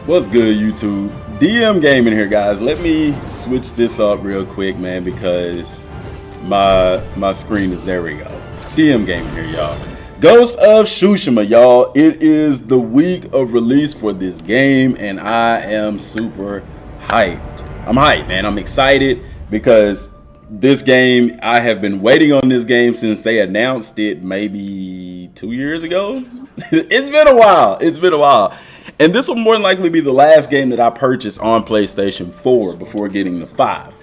What's good, YouTube? DM Gaming here, guys. Let me switch this up real quick, man, because my screen is, there we go. DM Gaming here, y'all. Ghost of Tsushima, y'all. It is the week of release for this game, and I am super hyped. I'm hyped, man. I'm excited because this game, I have been waiting on this game since they announced it maybe 2 years ago. It's been a while. It's been a while. And this will more than likely be the last game that I purchased on PlayStation 4 before getting the 5.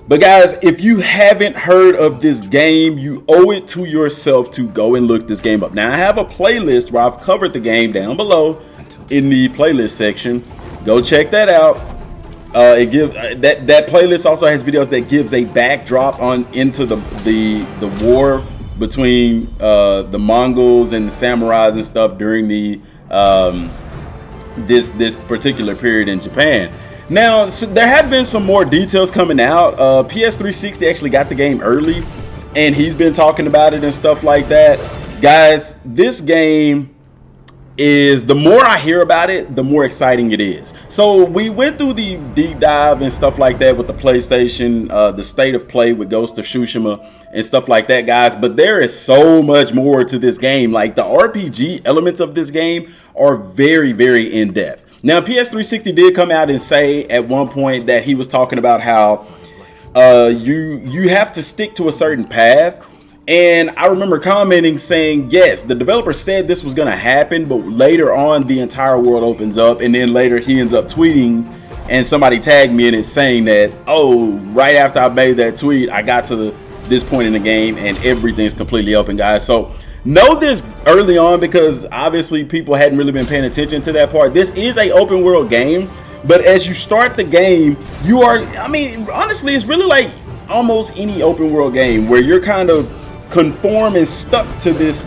But guys, if you haven't heard of this game, you owe it to yourself to go and look this game up. Now, I have a playlist where I've covered the game down below in the playlist section. Go check that out. It gives that playlist also has videos that gives a backdrop on into the war between the Mongols and the samurais and stuff during the this particular period in Japan. Now, so there have been some more details coming out. PS360 actually got the game early, and he's been talking about it and stuff like that. Guys, this game is, the more I hear about it, the more exciting it is. So we went through the deep dive and stuff like that with the PlayStation, the state of play with Ghost of Tsushima and stuff like that, guys. But there is so much more to this game. Like, the RPG elements of this game are very, very in-depth. Now, PS360 did come out and say at one point that he was talking about how you have to stick to a certain path. And I remember commenting saying, yes, the developer said this was going to happen, but later on the entire world opens up, and then later he ends up tweeting and somebody tagged me in it saying that, oh, right after I made that tweet, I got to this point in the game and everything's completely open, guys. So know this early on, because obviously people hadn't really been paying attention to that part. This is a open world game, but as you start the game, you are, I mean, honestly, it's really like almost any open world game where you're kind of conform and stuck to this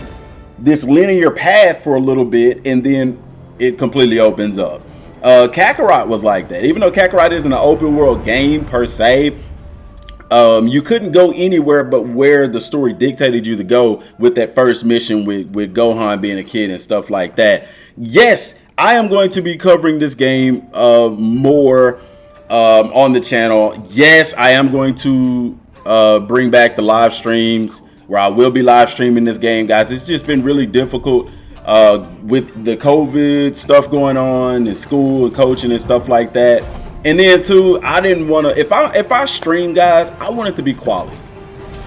linear path for a little bit, and then it completely opens up. Kakarot was like that. Even though Kakarot isn't an open world game per se, you couldn't go anywhere but where the story dictated you to go with that first mission with Gohan being a kid and stuff like that. Yes, I am going to be covering this game more on the channel. Yes, I am going to bring back the live streams where I will be live streaming this game, guys. It's just been really difficult with the COVID stuff going on in school and coaching and stuff like that. And then too, I didn't want to, if I stream, guys, I want it to be quality.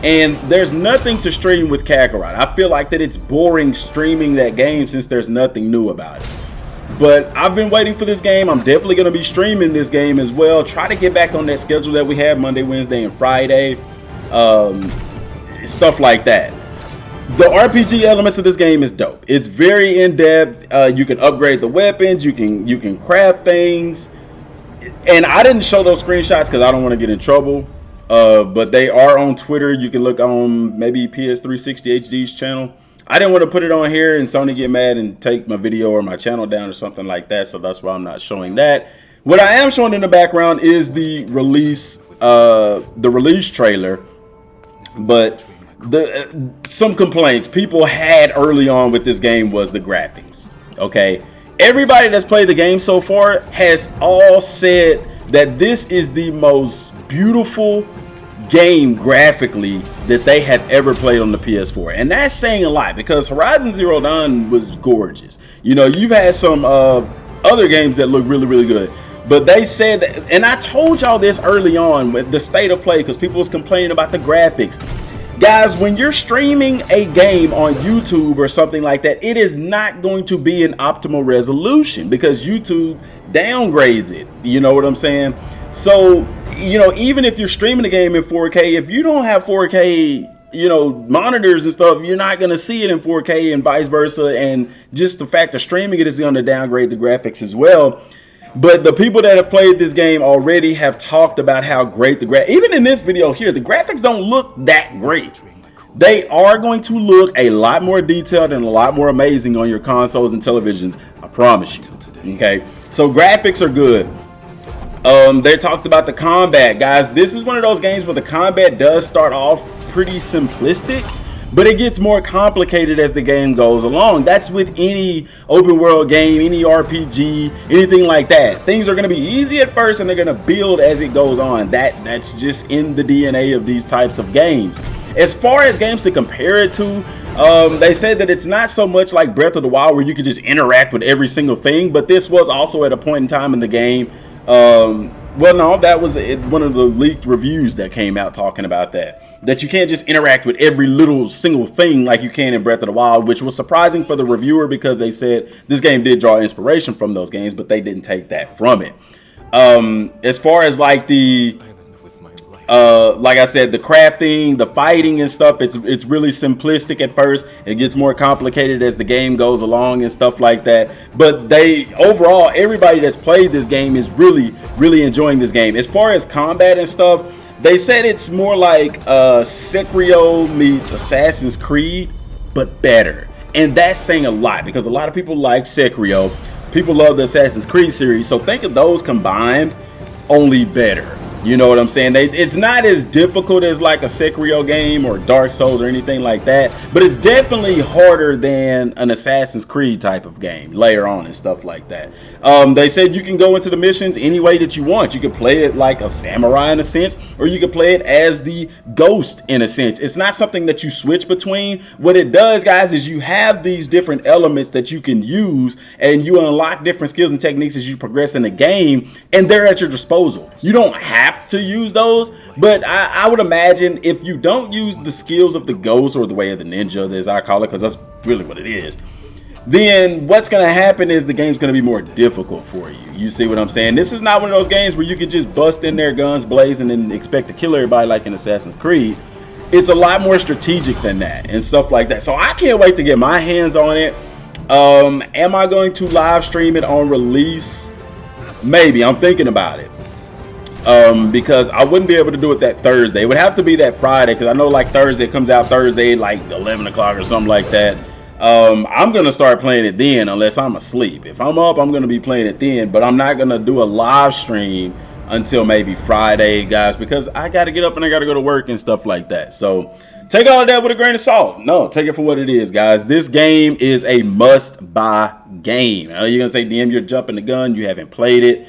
And there's nothing to stream with Kakarot. I feel like that it's boring streaming that game since there's nothing new about it. But I've been waiting for this game. I'm definitely going to be streaming this game as well. Try to get back on that schedule that we have Monday, Wednesday, and Friday. Stuff like that. The RPG elements of this game is dope. It's very in-depth. You can upgrade the weapons. You can craft things. And I didn't show those screenshots because I don't want to get in trouble. But they are on Twitter. You can look on maybe PS360 HD's channel. I didn't want to put it on here and Sony get mad and take my video or my channel down or something like that. So that's why I'm not showing that. What I am showing in the background is the release trailer. But some complaints people had early on with this game was the graphics. Okay, everybody that's played the game so far has all said that this is the most beautiful game graphically that they have ever played on the PS4, and that's saying a lot because Horizon Zero Dawn was gorgeous. You know, you've had some other games that look really, really good, but they said that, and I told y'all this early on with the state of play because people was complaining about the graphics. Guys, when you're streaming a game on YouTube or something like that, it is not going to be an optimal resolution because YouTube downgrades it. You know what I'm saying? So, you know, even if you're streaming the game in 4K, if you don't have 4K, you know, monitors and stuff, you're not going to see it in 4K and vice versa. And just the fact of streaming it is going to downgrade the graphics as well. But the people that have played this game already have talked about how great the even in this video here, the graphics don't look that great. They are going to look a lot more detailed and a lot more amazing on your consoles and televisions. I promise you. Okay, so graphics are good. They talked about the combat, guys. This is one of those games where the combat does start off pretty simplistic, but it gets more complicated as the game goes along. That's with any open world game, any RPG, anything like that. Things are going to be easy at first and they're going to build as it goes on. That's just in the DNA of these types of games. As far as games to compare it to, they said that it's not so much like Breath of the Wild where you could just interact with every single thing, but this was also at a point in time in the game. Well, no, that was one of the leaked reviews that came out talking about that you can't just interact with every little single thing like you can in Breath of the Wild, which was surprising for the reviewer because they said this game did draw inspiration from those games, but they didn't take that from it. As far as like the like I said, the crafting, the fighting and stuff, it's really simplistic at first. It gets more complicated as the game goes along and stuff like that. But overall, everybody that's played this game is really enjoying this game. As far as combat and stuff, they said it's more like Sekiro meets Assassin's Creed, but better. And that's saying a lot because a lot of people like Sekiro. People love the Assassin's Creed series. So think of those combined, only better. You know what I'm saying? It's not as difficult as like a Sekiro game or Dark Souls or anything like that, but it's definitely harder than an Assassin's Creed type of game later on and stuff like that. They said you can go into the missions any way that you want. You can play it like a samurai in a sense, or you can play it as the ghost in a sense. It's not something that you switch between. What it does, guys, is you have these different elements that you can use and you unlock different skills and techniques as you progress in the game, and they're at your disposal. You don't have to use those, but I would imagine if you don't use the skills of the ghost or the way of the ninja, as I call it, because that's really what it is, then what's going to happen is the game's going to be more difficult for you. You see what I'm saying? This is not one of those games where you can just bust in there guns blazing and expect to kill everybody like in Assassin's Creed. It's a lot more strategic than that and stuff like that. So I can't wait to get my hands on it. Am I going to live stream it on release? Maybe. I'm thinking about it. Because I wouldn't be able to do it that Thursday. It would have to be that Friday, because I know like Thursday, it comes out Thursday like 11 o'clock or something like that. I'm going to start playing it then unless I'm asleep. If I'm up, I'm going to be playing it then, but I'm not going to do a live stream until maybe Friday, guys, because I got to get up and I got to go to work and stuff like that. So take all of that with a grain of salt. No, take it for what it is, guys. This game is a must-buy game. Now, you're going to say, DM, you're jumping the gun. You haven't played it.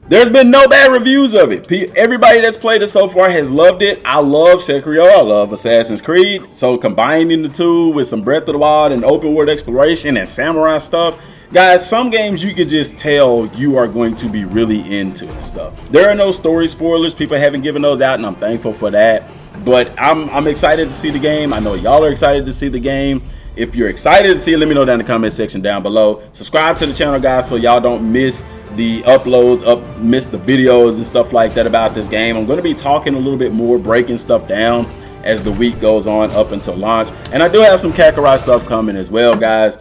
There's been no bad reviews of it. Everybody that's played it so far has loved it. I love Sekiro. I love Assassin's Creed. So combining the two with some Breath of the Wild and open world exploration and samurai stuff, guys, some games you can just tell you are going to be really into and stuff. There are no story spoilers. People haven't given those out, and I'm thankful for that. But I'm excited to see the game. I know y'all are excited to see the game. If you're excited to see it, let me know down in the comment section down below. Subscribe to the channel, guys, so y'all don't miss the uploads, miss the videos and stuff like that about this game. I'm going to be talking a little bit more, breaking stuff down as the week goes on up until launch. And I do have some Kakarot stuff coming as well, guys.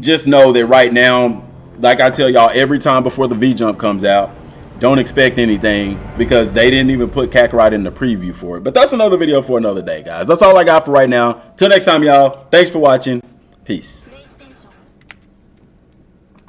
Just know that right now, like I tell y'all every time before the V-Jump comes out, don't expect anything because they didn't even put Kakarot in the preview for it. But that's another video for another day, guys. That's all I got for right now. Till next time, y'all. Thanks for watching. Peace.